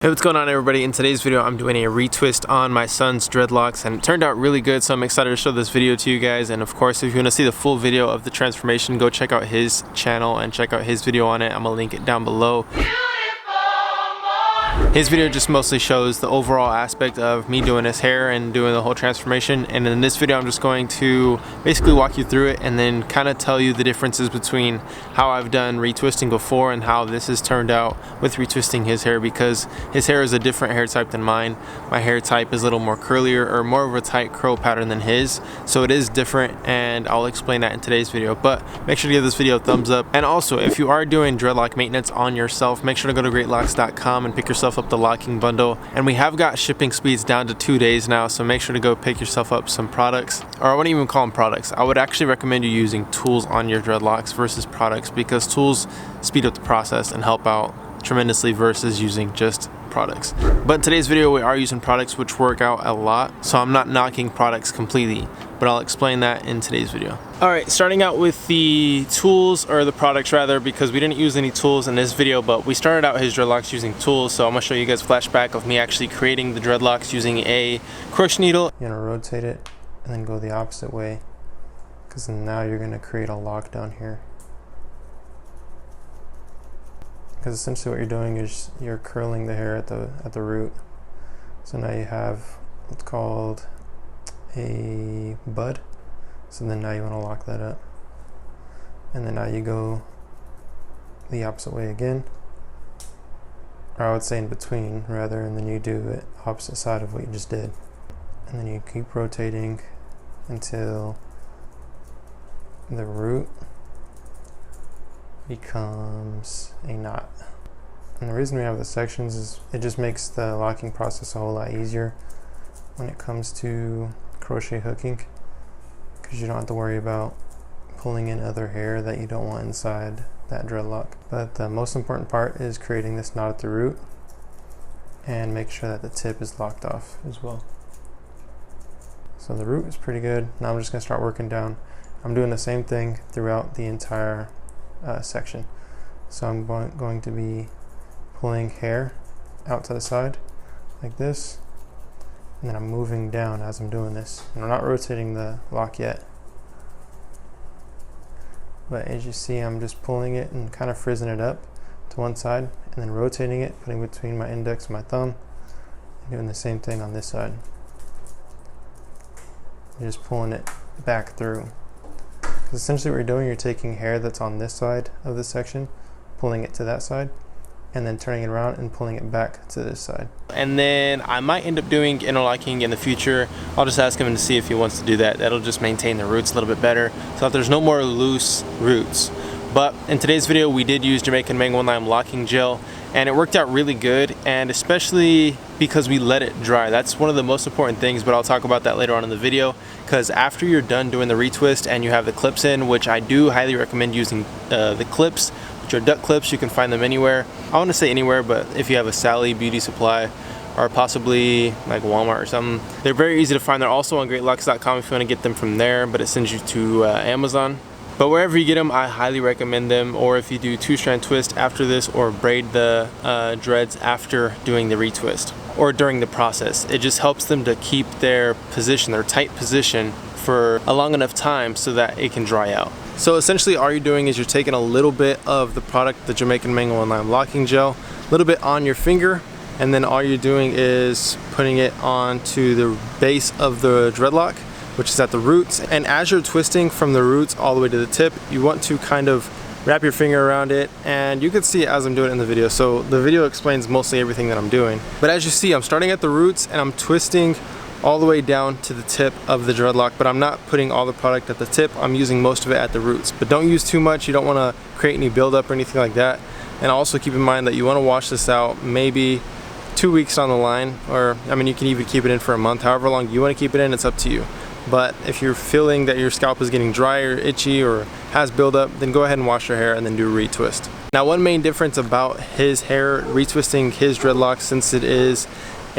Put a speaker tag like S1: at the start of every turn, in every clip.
S1: Hey, what's going on everybody? In today's video I'm doing a retwist on my son's dreadlocks and it turned out really good, so I'm excited to show this video to you guys. And of course, if you want to see the full video of the transformation, go check out his channel and check out his video on it. I'm gonna link it down below. His video just mostly shows the overall aspect of me doing his hair and doing the whole transformation, and in this video I'm just going to basically walk you through it and then kind of tell you the differences between how I've done retwisting before and how this has turned out with retwisting his hair, because his hair is a different hair type than mine. My hair type is a little more curlier or more of a tight curl pattern than his, so it is different, and I'll explain that in today's video. But make sure to give this video a thumbs up, and also if you are doing dreadlock maintenance on yourself, make sure to go to DREADLOCKS.com and pick yourself up the locking bundle. And we have got shipping speeds down to 2 days now, so make sure to go pick yourself up some products, or I wouldn't even call them products. I would actually recommend you using tools on your dreadlocks versus products, because tools speed up the process and help out tremendously versus using just products. But in today's video we are using products which work out a lot, so I'm not knocking products completely, but I'll explain that in today's video. Alright, starting out with the tools, or the products rather, because we didn't use any tools in this video, but we started out his dreadlocks using tools, so I'm going to show you guys a flashback of me actually creating the dreadlocks using a crochet needle. You're going to rotate it and then go the opposite way, because now you're going to create a lock down here. Because essentially what you're doing is you're curling the hair at the root. So now you have what's called a bud. So then now you want to lock that up. And then now you go the opposite way again. Or I would say in between rather, and then you do it opposite side of what you just did. And then you keep rotating until the root becomes a knot. And the reason we have the sections is it just makes the locking process a whole lot easier when it comes to crochet hooking, because you don't have to worry about pulling in other hair that you don't want inside that dreadlock. But the most important part is creating this knot at the root and make sure that the tip is locked off as well. So the root is pretty good. Now I'm just going to start working down. I'm doing the same thing throughout the entire section. So I'm going to be pulling hair out to the side like this, and then I'm moving down as I'm doing this, and I'm not rotating the lock yet, but as you see I'm just pulling it and kind of frizzing it up to one side and then rotating it, putting between my index and my thumb, and doing the same thing on this side. You're just pulling it back through. Essentially what you're doing, you're taking hair that's on this side of this section, pulling it to that side, and then turning it around and pulling it back to this side. And then I might end up doing interlocking in the future. I'll just ask him to see if he wants to do that. That'll just maintain the roots a little bit better, so that there's no more loose roots. But in today's video we did use Jamaican Mango Lime locking gel, and it worked out really good, and especially because we let it dry. That's one of the most important things, but I'll talk about that later on in the video, because after you're done doing the retwist and you have the clips in, which I do highly recommend using the clips, which are duck clips. You can find them anywhere. I want to say anywhere, but if you have a Sally Beauty Supply or possibly like Walmart or something, they're very easy to find. They're also on DREADLOCKS.com if you want to get them from there, but it sends you to Amazon. But wherever you get them, I highly recommend them. Or if you do 2-strand twist after this, or braid the dreads after doing the retwist or during the process, it just helps them to keep their position, their tight position, for a long enough time so that it can dry out. So essentially all you're doing is you're taking a little bit of the product, the Jamaican Mango and Lime locking gel, a little bit on your finger, and then all you're doing is putting it onto the base of the dreadlock, which is at the roots. And as you're twisting from the roots all the way to the tip, you want to kind of wrap your finger around it, and you can see it as I'm doing it in the video. So the video explains mostly everything that I'm doing. But as you see, I'm starting at the roots and I'm twisting all the way down to the tip of the dreadlock, but I'm not putting all the product at the tip. I'm using most of it at the roots, but don't use too much. You don't want to create any buildup or anything like that. And also keep in mind that you want to wash this out maybe 2 weeks on the line, or I mean you can even keep it in for a month. However long you want to keep it in, it's up to you. But if you're feeling that your scalp is getting dry or itchy or has buildup, then go ahead and wash your hair and then do a retwist. Now one main difference about his hair, retwisting his dreadlocks, since it is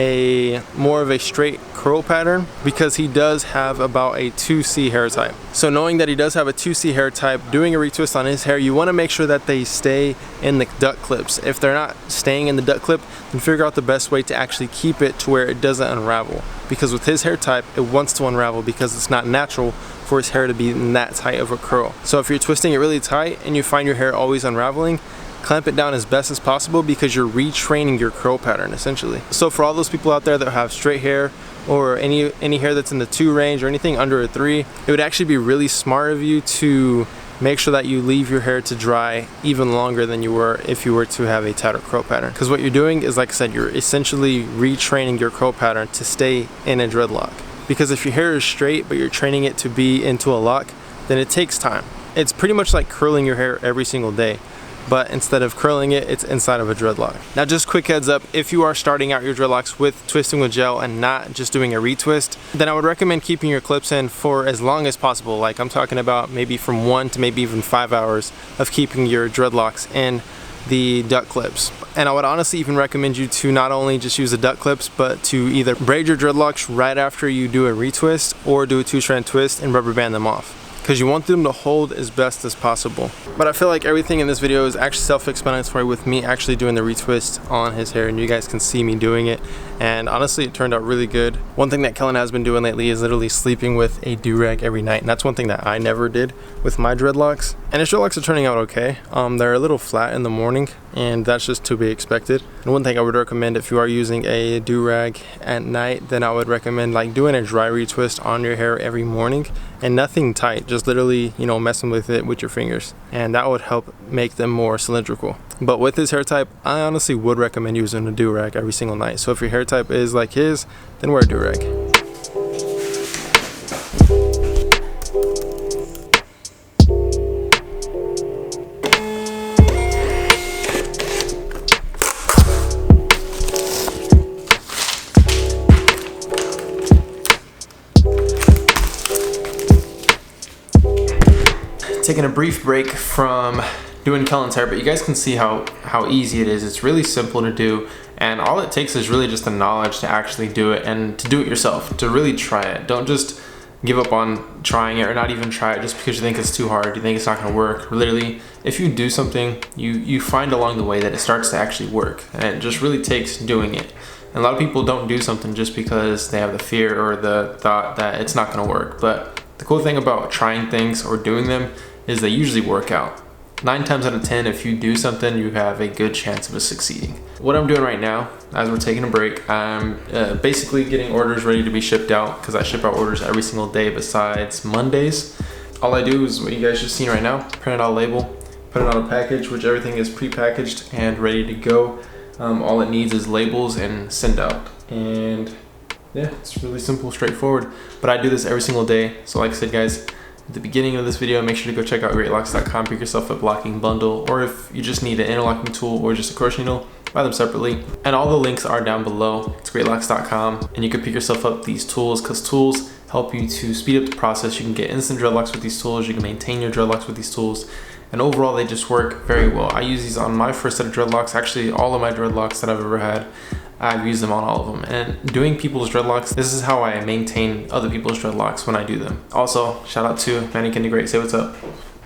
S1: a more of a straight curl pattern because he does have about a 2C hair type. So knowing that he does have a 2C hair type, doing a retwist on his hair, you want to make sure that they stay in the duck clips. If they're not staying in the duck clip, then figure out the best way to actually keep it to where it doesn't unravel. Because with his hair type, it wants to unravel because it's not natural for his hair to be in that tight of a curl. So if you're twisting it really tight and you find your hair always unraveling, clamp it down as best as possible because you're retraining your curl pattern essentially. So for all those people out there that have straight hair or any hair that's in the 2 range or anything under a 3, it would actually be really smart of you to make sure that you leave your hair to dry even longer than you were if you were to have a tighter curl pattern. Because what you're doing is, like I said, you're essentially retraining your curl pattern to stay in a dreadlock. Because if your hair is straight but you're training it to be into a lock, then it takes time. It's pretty much like curling your hair every single day, but instead of curling it, it's inside of a dreadlock. Now just quick heads up, if you are starting out your dreadlocks with twisting with gel and not just doing a retwist, then I would recommend keeping your clips in for as long as possible. Like I'm talking about maybe from 1 to maybe even 5 hours of keeping your dreadlocks in the duck clips. And I would honestly even recommend you to not only just use the duck clips, but to either braid your dreadlocks right after you do a retwist or do a 2-strand twist and rubber band them off, because you want them to hold as best as possible. But I feel like everything in this video is actually self-explanatory with me actually doing the retwist on his hair, and you guys can see me doing it, and honestly it turned out really good. One thing that Kellen has been doing lately is literally sleeping with a do-rag every night, and that's one thing that I never did with my dreadlocks. And his dreadlocks are turning out okay. They're a little flat in the morning, and that's just to be expected. And one thing I would recommend if you are using a do-rag at night, then I would recommend like doing a dry retwist on your hair every morning, and nothing tight, just literally, you know, messing with it with your fingers, and that would help make them more cylindrical. But with his hair type, I honestly would recommend using a do-rag every single night. So if your hair type is like his, then wear a do-rag. Taking a brief break from doing Kellen's hair, but you guys can see how easy it is. It's really simple to do, and all it takes is really just the knowledge to actually do it and to do it yourself, to really try it. Don't just give up on trying it, or not even try it just because you think it's too hard, you think it's not going to work. Literally, if you do something, you find along the way that it starts to actually work, and it just really takes doing it. And a lot of people don't do something just because they have the fear or the thought that it's not going to work. But the cool thing about trying things or doing them is they usually work out. 9 times out of 10, if you do something, you have a good chance of it succeeding. What I'm doing right now, as we're taking a break, I'm basically getting orders ready to be shipped out, because I ship out orders every single day besides Mondays. All I do is what you guys just seen right now: print out a label, put it on a package, which everything is pre-packaged and ready to go. All it needs is labels and send out. And yeah, it's really simple, straightforward. But I do this every single day. So like I said, guys, at the beginning of this video, make sure to go check out Dreadlocks.com, pick yourself a blocking bundle, or if you just need an interlocking tool or just a crochet needle, buy them separately. And all the links are down below. It's Dreadlocks.com, and you can pick yourself up these tools, because tools help you to speed up the process. You can get instant dreadlocks with these tools, you can maintain your dreadlocks with these tools, and overall they just work very well. I use these on my first set of dreadlocks. Actually, all of my dreadlocks that I've ever had, I've used them on all of them. And doing people's dreadlocks, this is how I maintain other people's dreadlocks when I do them. Also, shout out to Mannequin the Great. Say what's up.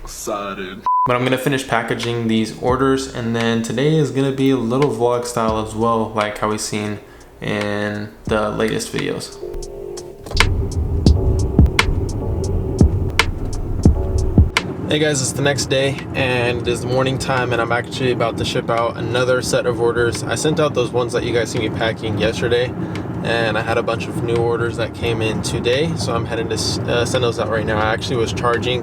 S2: Excited.
S1: But I'm gonna finish packaging these orders, and then today is gonna be a little vlog style as well, like how we've seen in the latest videos. Hey guys, it's the next day and it is the morning time, and I'm actually about to ship out another set of orders. I sent out those ones that you guys see me packing yesterday, and I had a bunch of new orders that came in today, so I'm heading to send those out right now. I actually was charging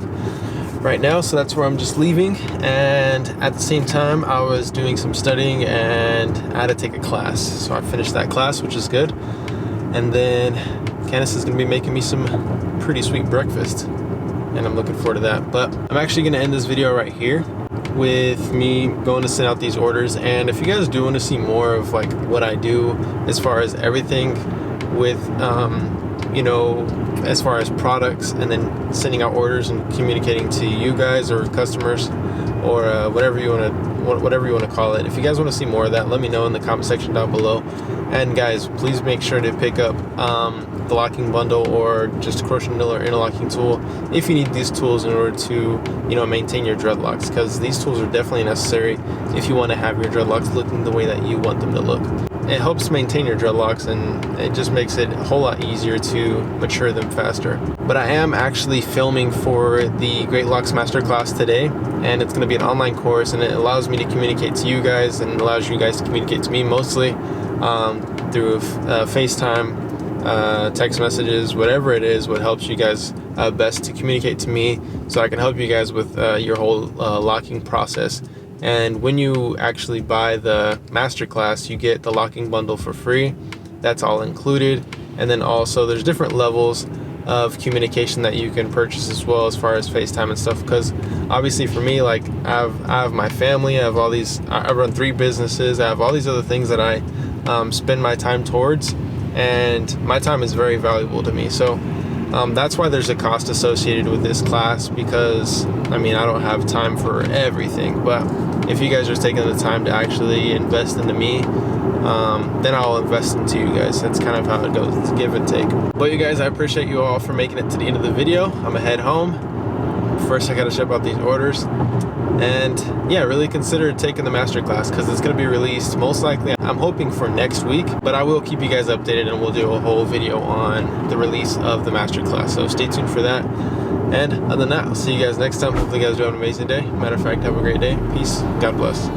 S1: right now, so that's where I'm just leaving, and at the same time I was doing some studying and I had to take a class, so I finished that class, which is good. And then Candace is going to be making me some pretty sweet breakfast, and I'm looking forward to that. But I'm actually going to end this video right here with me going to send out these orders. And if you guys do want to see more of like what I do as far as everything with you know, as far as products, and then sending out orders and communicating to you guys or customers, or whatever you want whatever you want to call it. If you guys want to see more of that, let me know in the comment section down below. And guys, please make sure to pick up the locking bundle or just a crochet needle or interlocking tool if you need these tools in order to, maintain your dreadlocks, because these tools are definitely necessary if you want to have your dreadlocks looking the way that you want them to look. It helps maintain your dreadlocks, and it just makes it a whole lot easier to mature them faster. But I am actually filming for the Dreadlocks Masterclass today, and it's going to be an online course, and it allows me to communicate to you guys and allows you guys to communicate to me mostly through FaceTime, text messages, whatever it is, what helps you guys best to communicate to me, so I can help you guys with your whole locking process. And when you actually buy the masterclass, you get the locking bundle for free. That's all included. And then also there's different levels of communication that you can purchase as well, as far as FaceTime and stuff, because obviously for me, like I have my family, I run 3 businesses, I have all these other things that I spend my time towards, and my time is very valuable to me. So that's why there's a cost associated with this class, because I don't have time for everything, but if you guys are taking the time to actually invest into me, then I'll invest into you guys. That's kind of how it goes. It's give and take. But you guys, I appreciate you all for making it to the end of the video. I'm gonna head home. First I gotta ship out these orders, and yeah, really consider taking the masterclass, because it's gonna be released most likely, I'm hoping, for next week, but I will keep you guys updated, and we'll do a whole video on the release of the masterclass, so stay tuned for that. And other than that, I'll see you guys next time. Hopefully you guys do have an amazing day. Matter of fact, have a great day. Peace. God bless.